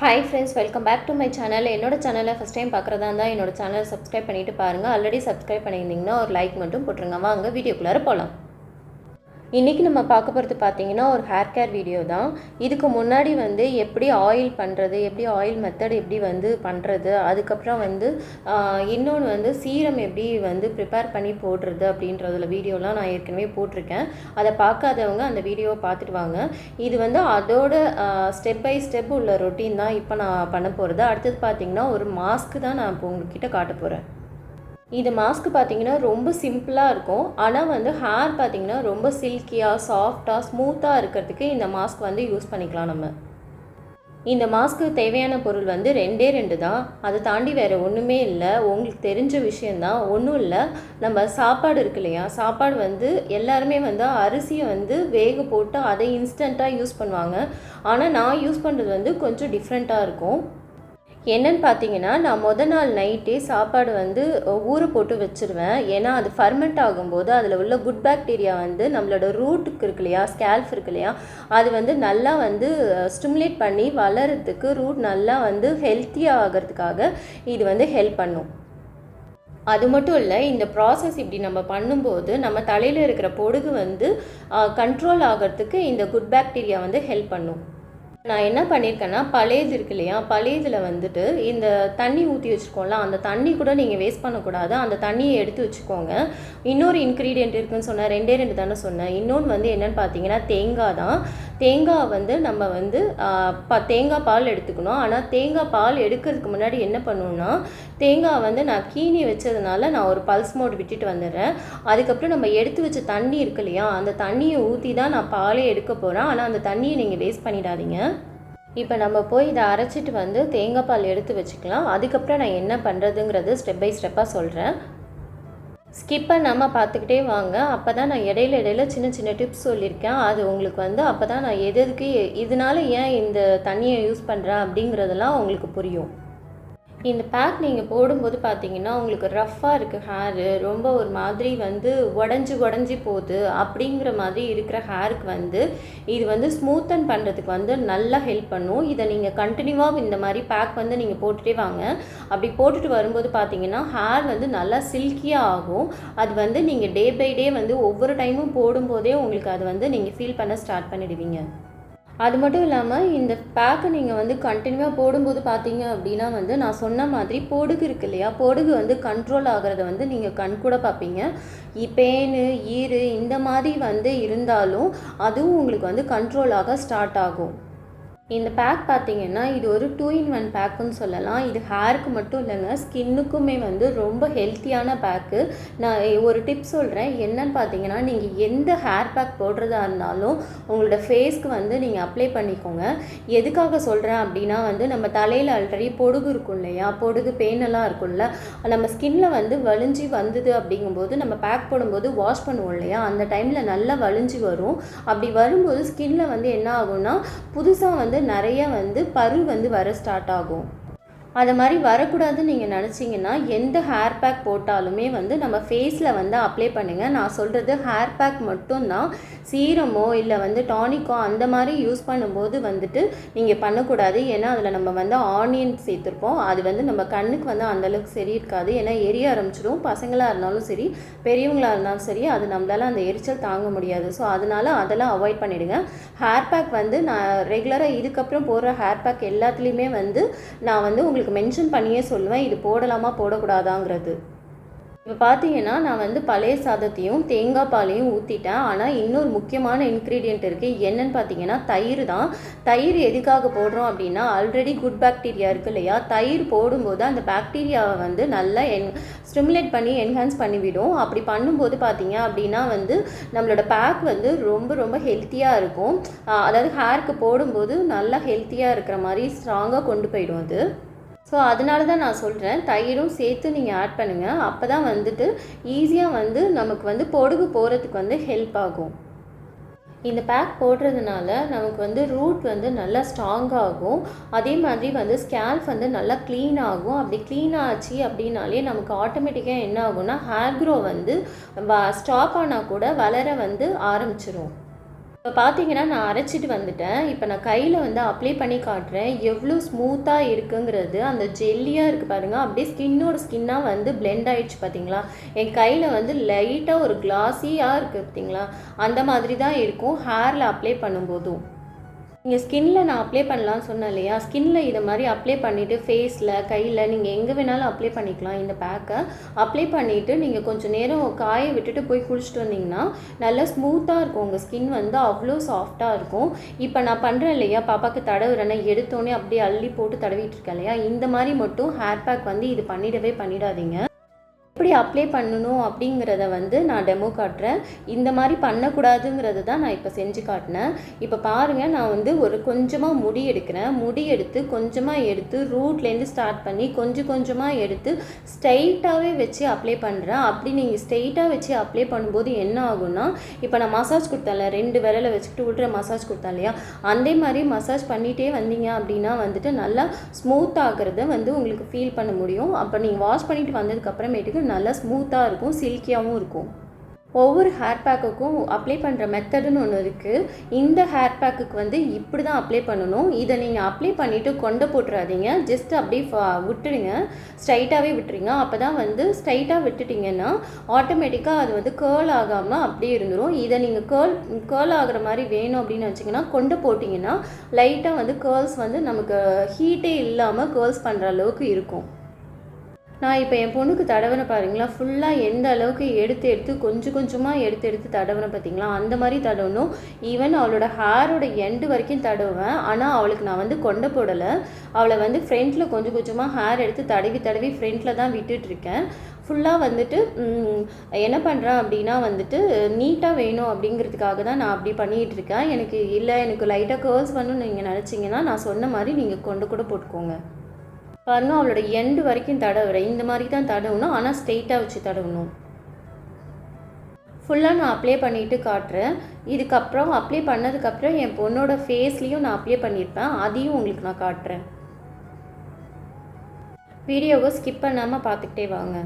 Hi friends, welcome back to my channel. என்னோட சேனலை first time பார்க்குறதா இருந்தால் என்னோட சேனலை சப்ஸ்கிரைப் பண்ணிவிட்டு பாருங்கள். ஆல்ரெடி சப்ஸ்கிரைப் பண்ணியிருந்தீங்கன்னா ஒரு லைக் மட்டும் போட்டுருங்க. வாங்க வீடியோக்குள்ளார போகலாம். இன்றைக்கி நம்ம பார்க்க போகிறது பார்த்திங்கன்னா ஒரு ஹேர் கேர் வீடியோ தான். இதுக்கு முன்னாடி எப்படி ஆயில் பண்ணுறது, எப்படி ஆயில் மெத்தட் எப்படி பண்ணுறது, அதுக்கப்புறம் இன்னொன்று சீரம் எப்படி ப்ரிப்பேர் பண்ணி போடுறது அப்படின்றதுல வீடியோலாம் நான் ஏற்கனவே போட்டிருக்கேன். அதை பார்க்காதவங்க அந்த வீடியோவை பார்த்துட்டு வாங்க. இது அதோட ஸ்டெப் பை ஸ்டெப் உள்ள ரொட்டீன் தான் இப்போ நான் பண்ண போகிறது. அடுத்தது பார்த்திங்கன்னா ஒரு மாஸ்க்கு தான் நான் இப்போ உங்கள்கிட்ட காட்ட போகிறேன். இது மாஸ்க் பார்த்திங்கன்னா ரொம்ப சிம்பிளாக இருக்கும். ஆனால் ஹேர் பார்த்திங்கன்னா ரொம்ப சில்கியாக, சாஃப்டாக, ஸ்மூத்தாக இருக்கிறதுக்கு இந்த மாஸ்க் யூஸ் பண்ணிக்கலாம். நம்ம இந்த மாஸ்க்கு தேவையான பொருள் ரெண்டே தான். அதை தாண்டி வேறு ஒன்றுமே இல்லை. உங்களுக்கு தெரிஞ்ச விஷயந்தான். ஒன்றும் இல்லை, நம்ம சாப்பாடு இருக்கு இல்லையா, சாப்பாடு எல்லாருமே அரிசியை வேக போட்டு அதை இன்ஸ்டண்ட்டாக யூஸ் பண்ணுவாங்க. ஆனால் நான் யூஸ் பண்ணுறது கொஞ்சம் டிஃப்ரெண்ட்டாக இருக்கும். என்னென்னு பார்த்தீங்கன்னா, நான் நாள் நைட்டே சாப்பாடு ஊற போட்டு வச்சுருவேன். ஏன்னா அது ஃபர்மெண்ட் ஆகும்போது அதில் உள்ள குட் பாக்டீரியா நம்மளோட ரூட்டுக்கு இருக்கு இல்லையா, ஸ்கேல்ஃப் இருக்கு இல்லையா, அது நல்லா ஸ்டிமுலேட் பண்ணி வளர்கிறதுக்கு, ரூட் நல்லா ஹெல்த்தியாக ஆகிறதுக்காக இது ஹெல்ப் பண்ணும். அது மட்டும் இல்லை, இந்த ப்ராசஸ் இப்படி நம்ம பண்ணும்போது நம்ம தலையில் இருக்கிற பொடுகு கண்ட்ரோல் ஆகிறதுக்கு இந்த குட் பாக்டீரியா ஹெல்ப் பண்ணும். நான் என்ன பண்ணியிருக்கேன்னா, பழையது இருக்கு இல்லையா, பழையதில் இந்த தண்ணி ஊற்றி வச்சுருக்கோம்ல, அந்த தண்ணி கூட நீங்கள் வேஸ்ட் பண்ணக்கூடாது. அந்த தண்ணியை எடுத்து வச்சுக்கோங்க. இன்னொரு இன்க்ரீடியன்ட் இருக்குதுன்னு சொன்னேன், ரெண்டு தானே சொன்னேன். இன்னொன்று என்னென்னு பார்த்தீங்கன்னா தேங்காய் தான். தேங்காய் நம்ம தேங்காய் பால் எடுத்துக்கணும். ஆனால் தேங்காய் பால் எடுக்கிறதுக்கு முன்னாடி என்ன பண்ணணுன்னா, தேங்காய் நான் கீனி வச்சதுனால நான் ஒரு பல்ஸ் மோட் விட்டுட்டு வந்துடுறேன். அதுக்கப்புறம் நம்ம எடுத்து வச்ச தண்ணி இருக்கு இல்லையா, அந்த தண்ணியை ஊற்றி தான் நான் பாலே எடுக்க போகிறேன். ஆனால் அந்த தண்ணியை நீங்கள் வேஸ்ட் பண்ணிடாதீங்க. இப்போ நம்ம போய் இதை அரைச்சிட்டு தேங்காய் பால் எடுத்து வச்சுக்கலாம். அதுக்கப்புறம் நான் என்ன பண்ணுறதுங்கிறது ஸ்டெப் பை ஸ்டெப்பாக சொல்கிறேன். ஸ்கிப் பண்ணாமல் பார்த்துக்கிட்டே வாங்க. அப்போ தான் நான் இடையில சின்ன சின்ன டிப்ஸ் சொல்லியிருக்கேன். அது உங்களுக்கு அப்போ தான் நான் எதுக்கு இதனால் ஏன் இந்த தண்ணியை யூஸ் பண்ணுறேன் அப்படிங்கிறதெல்லாம் உங்களுக்கு புரியும். இந்த பேக் நீங்கள் போடும்போது பார்த்தீங்கன்னா உங்களுக்கு ரஃப்பாக இருக்குது ஹேரு, ரொம்ப ஒரு மாதிரி உடஞ்சி போகுது அப்படிங்கிற மாதிரி இருக்கிற ஹேருக்கு இது ஸ்மூத்தன் பண்ணுறதுக்கு நல்லா ஹெல்ப் பண்ணும். இதை நீங்கள் கண்டினியூவாக இந்த மாதிரி பேக் நீங்கள் போட்டுகிட்டே வாங்க. அப்படி போட்டுட்டு வரும்போது பார்த்தீங்கன்னா ஹேர் நல்லா சில்கியாக ஆகும். அது நீங்கள் டே பை டே ஒவ்வொரு டைமும் போடும்போதே உங்களுக்கு அது நீங்கள் ஃபீல் பண்ண ஸ்டார்ட் பண்ணிடுவீங்க. அது மட்டும் இல்லாமல் இந்த பேக்கை நீங்கள் கண்டினியூவாக போடும்போது பார்த்தீங்க அப்படின்னா நான் சொன்ன மாதிரி பொடுகு இருக்கு இல்லையா, பொடுகு கண்ட்ரோல் ஆகிறத நீங்கள் கண்கூட பார்ப்பீங்க. பேனு, ஈறு இந்த மாதிரி இருந்தாலும் அதுவும் உங்களுக்கு கண்ட்ரோல் ஆக ஸ்டார்ட் ஆகும். இந்த பேக் பார்த்திங்கன்னா இது ஒரு 2-in-1 பேக்குன்னு சொல்லலாம். இது ஹேருக்கு மட்டும் இல்லைங்க, ஸ்கின்னுக்குமே ரொம்ப ஹெல்த்தியான பேக்கு. நான் ஒரு டிப் சொல்கிறேன். என்னன்னு பார்த்தீங்கன்னா, நீங்கள் எந்த ஹேர் பேக் போடுறதா இருந்தாலும் உங்களோட ஃபேஸ்க்கு நீங்கள் அப்ளை பண்ணிக்கோங்க. எதுக்காக சொல்கிறேன் அப்படின்னா நம்ம தலையில் ஆல்ரெடி பொடுகு இருக்கும் இல்லையா, பொடுகு பேனெல்லாம் இருக்கும்ல, நம்ம ஸ்கின்னில் வலிஞ்சு வந்தது அப்படிங்கும்போது நம்ம பேக் போடும்போது வாஷ் பண்ணுவோம் இல்லையா, அந்த டைமில் நல்லா வலிஞ்சு வரும். அப்படி வரும்போது ஸ்கின்னில் என்ன ஆகும்னா புதுசாக நிறைய பரு வர ஸ்டார்ட் ஆகும். அது மாதிரி வரக்கூடாதுன்னு நீங்கள் நினச்சிங்கன்னா எந்த ஹேர் பேக் போட்டாலுமே நம்ம ஃபேஸில் அப்ளை பண்ணுங்கள். நான் சொல்கிறது ஹேர் பேக் மட்டும்தான். சீரமோ இல்லை டானிக்கோ அந்த மாதிரி யூஸ் பண்ணும்போது நீங்கள் பண்ணக்கூடாது. ஏன்னா அதில் நம்ம ஆனியன் சேர்த்துருப்போம். அது நம்ம கண்ணுக்கு அந்தளவுக்கு சரி இருக்காது. ஏன்னா எரிய ஆரம்பிச்சிடும். பசங்களாக இருந்தாலும் சரி, பெரியவங்களாக இருந்தாலும் சரி, அது நம்மளால் அந்த எரிச்சல் தாங்க முடியாது. ஸோ அதனால் அதெல்லாம் அவாய்ட் பண்ணிவிடுங்க. ஹேர் பேக் நான் ரெகுலராக இதுக்கப்புறம் போடுற ஹேர் பேக் எல்லாத்துலேயுமே நான் உங்களுக்கு மென்ஷன் பண்ணியே சொல்லுவேன், இது போடலாமா போடக்கூடாதாங்கிறது. இப்போ பார்த்தீங்கன்னா நான் பழைய சாதத்தையும் தேங்காய் பாலையும் ஊற்றிட்டேன். ஆனால் இன்னொரு முக்கியமான இன்க்ரீடியண்ட் இருக்குது. என்னென்னு பார்த்தீங்கன்னா தயிர் தான். தயிர் எதுக்காக போடுறோம் அப்படின்னா, ஆல்ரெடி குட் பாக்டீரியா இருக்குது இல்லையா, தயிர் போடும்போது அந்த பாக்டீரியாவை நல்லா ஸ்டிமுலேட் பண்ணி என்ஹான்ஸ் பண்ணிவிடும். அப்படி பண்ணும்போது பார்த்தீங்க அப்படின்னா நம்மளோட பேக் ரொம்ப ரொம்ப ஹெல்த்தியாக இருக்கும். அதாவது ஹேருக்கு போடும்போது நல்லா ஹெல்த்தியாக இருக்கிற மாதிரி ஸ்ட்ராங்காக கொண்டு போயிடும் அது. ஸோ அதனால தான் நான் சொல்கிறேன், தயிரும் சேர்த்து நீங்கள் ஆட் பண்ணுங்கள். அப்போ தான் ஈஸியாக நமக்கு பொடுகு போகிறதுக்கு ஹெல்ப் ஆகும். இந்த பேக் போடுறதுனால நமக்கு ரூட் நல்லா ஸ்ட்ராங்காகும். அதே மாதிரி ஸ்கேல்ஃப் நல்லா க்ளீன் ஆகும். அப்படி க்ளீன் ஆச்சு அப்படின்னாலே நமக்கு ஆட்டோமேட்டிக்காக என்ன ஆகும்னா ஹேர் க்ரோ ஸ்டாப் ஆனால் கூட வளர ஆரம்பிச்சிரும். இப்போ பார்த்தீங்கன்னா நான் அரைச்சிட்டு வந்துட்டேன். இப்போ நான் கையில் வந்து அப்ளை பண்ணி காட்டுறேன். எவ்வளோ ஸ்மூத்தாக இருக்குங்கிறது. அந்த ஜெல்லியாக இருக்குது பாருங்கள், அப்படியே ஸ்கின்னோட ஸ்கின்னாக வந்து பிளெண்ட் ஆகிடுச்சு பார்த்தீங்களா. என் கையில் வந்து லைட்டாக ஒரு கிளாஸியாக இருக்குது பார்த்தீங்களா, அந்த மாதிரி தான் இருக்கும் ஹேரில் அப்ளை பண்ணும்போதும். நீங்கள் ஸ்கின்னில் நான் அப்ளை பண்ணலான்னு சொன்னேன் இல்லையா, ஸ்கின்னில் இதை மாதிரி அப்ளை பண்ணிவிட்டு ஃபேஸில் கையில் நீங்கள் எங்கே வேணாலும் அப்ளை பண்ணிக்கலாம். இந்த பேக்கை அப்ளை பண்ணிவிட்டு நீங்கள் கொஞ்சம் நேரம் காய விட்டுட்டு போய் குளிச்சுட்டு வந்தீங்கன்னா நல்லா ஸ்மூத்தாக இருக்கும். உங்கள் ஸ்கின் வந்து அவ்வளோ சாஃப்டாக இருக்கும். இப்போ நான் பண்ணுறேன் இல்லையா, பாப்பாவுக்கு தடவுறேன்னா எடுத்தோடனே அப்படியே அள்ளி போட்டு தடவிட்டு இருக்கேன் இல்லையா, இந்த மாதிரி மட்டும் ஹேர் பேக் வந்து இது பண்ணிடாதீங்க. எப்படி அப்ளை பண்ணணும் அப்படிங்கிறத வந்து நான் டெமோ காட்டுறேன். இந்த மாதிரி பண்ணக்கூடாதுங்கிறத தான் நான் இப்போ செஞ்சு காட்டினேன். இப்போ பாருங்கள், நான் வந்து ஒரு கொஞ்சமாக முடி எடுக்கிறேன். முடி எடுத்து கொஞ்சமாக எடுத்து ரூட்லேருந்து ஸ்டார்ட் பண்ணி கொஞ்சம் கொஞ்சமாக எடுத்து ஸ்ட்ரைட்டாகவே வச்சு அப்ளை பண்ணுறேன். அப்படி நீங்கள் ஸ்ட்ரைட்டாக வச்சு அப்ளை பண்ணும்போது என்ன ஆகும்னா, இப்போ நான் மசாஜ் கொடுத்தேன்ல, 2 விரலை வச்சுக்கிட்டு விட்ற மசாஜ் கொடுத்தேன் இல்லையா, அதே மாதிரி மசாஜ் பண்ணிகிட்டே வந்தீங்க அப்படின்னா வந்துட்டு நல்லா ஸ்மூத் ஆகிறத வந்து உங்களுக்கு ஃபீல் பண்ண முடியும். அப்போ நீங்கள் வாஷ் பண்ணிவிட்டு வந்ததுக்கப்புறமேட்டுக்கு நல்லா ஸ்மூத்தாக இருக்கும், சில்கியாகவும் இருக்கும். ஒவ்வொரு ஹேர் பேக்குக்கும் அப்ளை பண்ணுற மெத்தடுன்னு ஒன்று இருக்குது. இந்த ஹேர் பேக்குக்கு வந்து இப்படி தான் அப்ளை பண்ணணும். இதை நீங்கள் அப்ளை பண்ணிவிட்டு கொண்டை போட்டுறாதீங்க, ஜஸ்ட் அப்படியே விட்டுடுங்க, ஸ்ட்ரைட்டாகவே விட்டுருங்க. அப்போ தான் வந்து ஸ்ட்ரைட்டாக விட்டுட்டிங்கன்னா ஆட்டோமேட்டிக்காக அது வந்து கேர்ள் ஆகாமல் அப்படியே இருந்துடும். இதை நீங்கள் கேர்ள் ஆகிற மாதிரி வேணும் அப்படின்னு வச்சிங்கன்னா கொண்டை போட்டிங்கன்னா லைட்டாக வந்து கேர்ள்ஸ் வந்து நமக்கு ஹீட்டே இல்லாமல் கேர்ள்ஸ் பண்ணுற அளவுக்கு இருக்கும். நான் இப்போ என் பொண்ணுக்கு தடவின பாருங்களா, ஃபுல்லாக எந்த அளவுக்கு எடுத்து கொஞ்சம் கொஞ்சமாக எடுத்து தடவின பார்த்தீங்களா, அந்த மாதிரி தடவணும். ஈவன் அவளோட ஹேரோட எண்டு வரைக்கும் தடவுவேன். ஆனால் அவளுக்கு நான் வந்து கொண்டை போடலை. அவளை வந்து ஃப்ரண்ட்டில் கொஞ்சம் கொஞ்சமாக ஹேர் எடுத்து தடவி ஃப்ரண்ட்டில் தான் விட்டுட்ருக்கேன். ஃபுல்லாக வந்துட்டு என்ன பண்ணுறேன் அப்படின்னா வந்துட்டு நீட்டாக வேணும் அப்படிங்கிறதுக்காக தான் நான் அப்படி பண்ணிகிட்ருக்கேன். எனக்கு லைட்டாக கேர்ள்ஸ் பண்ணணும்னு நீங்கள் நினச்சிங்கன்னா நான் சொன்ன மாதிரி நீங்கள் கொண்டு கூட போட்டுக்கோங்க. பாருங்கள், அவளோட எண்டு வரைக்கும் தடவுறேன். இந்த மாதிரி தான் தடவணும், ஆனால் ஸ்ட்ரெயிட்டாக வச்சு தடவணும். ஃபுல்லாக நான் அப்ளை பண்ணிவிட்டு காட்டுறேன். இதுக்கப்புறம் அப்ளை பண்ணதுக்கப்புறம் என் பொண்ணோட ஃபேஸ்லேயும் நான் அப்ளை பண்ணியிருப்பேன், அதையும் உங்களுக்கு நான் காட்டுறேன். வீடியோவை ஸ்கிப் பண்ணாமல் பார்த்துக்கிட்டே வாங்க.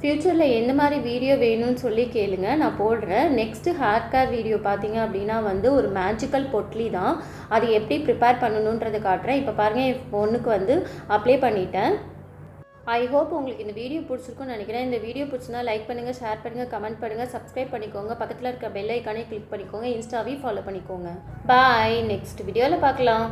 ஃப்யூச்சரில் எந்த மாதிரி வீடியோ வேணும்னு சொல்லி கேளுங்க, நான் போடுறேன். நெக்ஸ்ட்டு ஹேர் கேர் வீடியோ பார்த்தீங்க அப்படின்னா வந்து ஒரு மேஜிக்கல் பொட்லி தான், அது எப்படி ப்ரிப்பேர் பண்ணணுன்றதை காட்டுறேன். இப்போ பாருங்கள், என் பொண்ணுக்கு வந்து அப்ளை பண்ணிட்டேன். ஐ ஹோப் உங்களுக்கு இந்த வீடியோ பிடிச்சிருக்குன்னு நினைக்கிறேன். இந்த வீடியோ பிடிச்சினா லைக் பண்ணுங்கள், ஷேர் பண்ணுங்கள், கமெண்ட் பண்ணுங்கள், சப்ஸ்கிரைப் பண்ணிக்கோங்க. பக்கத்தில் இருக்க பெல் ஐக்கானே கிளிக் பண்ணிக்கோங்க. இன்ஸ்டாவையும் ஃபாலோ பண்ணிக்கோங்க. பாய், நெக்ஸ்ட் வீடியோவில் பார்க்கலாம்.